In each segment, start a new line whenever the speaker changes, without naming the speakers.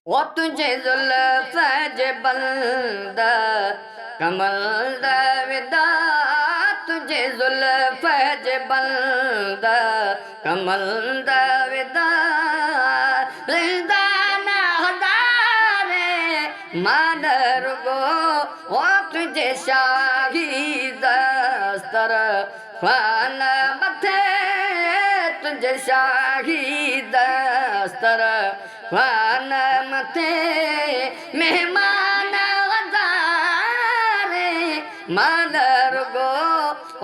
ओ तुझे जुल्फ जे बंदा कमल दा विदा तुझे जुल्फ जे बंदा कमल दा विदा रिदा ना हदारे मादर गो ओ तुझे शाही दस्तर खाना मथे तुझे शाही दस्तर खाना मथे मेहमान वज़ारे मादर गो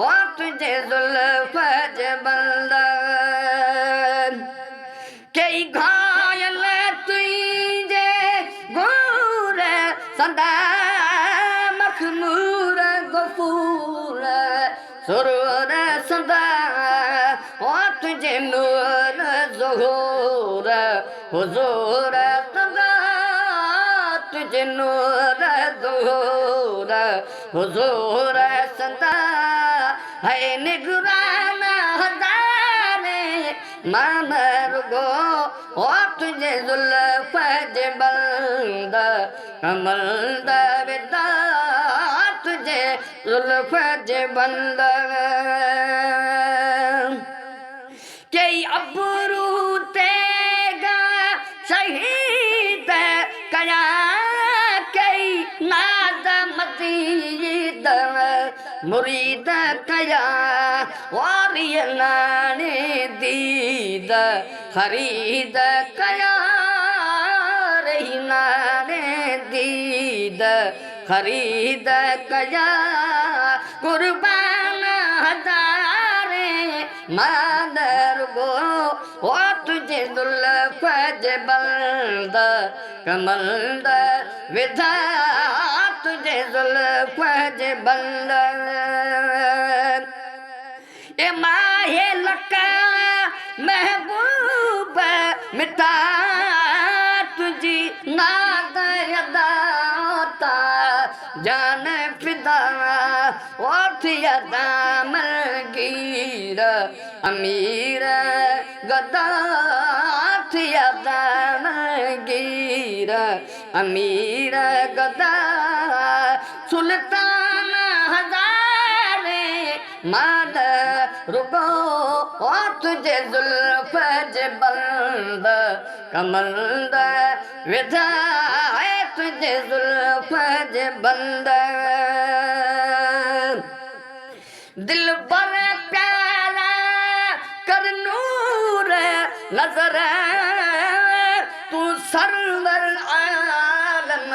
ओ तुझे जुल्फ जे बंदन कई घायल तुझे घूर सदा मखमूर गफूर सुरूर सदा ओ तुझे नूर ज़हूर हुजूर सदा तुझे नूर ज़हूर हुजूर सदा है निगरान हज़ारे मामर गो ओ तुझे जुल्फ जे बंदा कमल दा विदा तुझे जुल्फ जे बंदा कई अबरू तेगा शहीद कया कई नाद मजीद मुरीद कया वारिय नाने दीद खरीद कया रही नाने दीद खरीद कया कुर्बान हजारे मादर गो ओ तुझे जुल्फ जे बंदा कमल दा विदा तुझे जुल्फ जे बंदा ए माहे लका महबूब मिठा तुझी नाद यदाता जान फिदा ओठिया दामलगीर अमीर गदा थिया दामलगीर अमीर गदा सुल्तान हजारे माद रुगो ओ तुझे जुल्फ जे बंदा कमल दा विदा तुझे जुल्फ जे बंदा दिल पर प्यारा कर नूर नजर तू सरवर आलम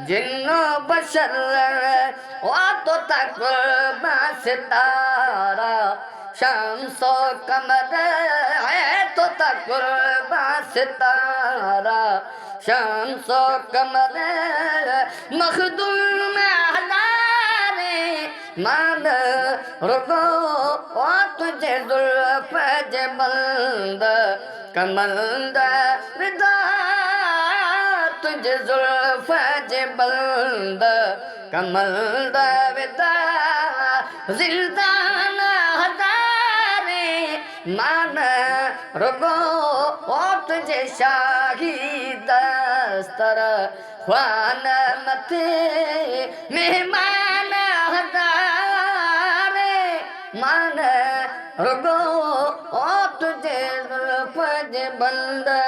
जिन्नो बशर ओ तो तक सितारा शम्सो कमर है तो तक सितारा शम्सो कमर मखदूम हजारे मान रुको ओ तुझे जुल्फ जे बंदा कमल दा विदा तुझे जुल्फ जे बंदा कमल दा विदा जिल्दान हजारे मान रुको ओ तुझे शाही दस्तर ख्वान मथे मेहमान हजारे मान रुगो ओ तुझे जुल्फ जे बंदा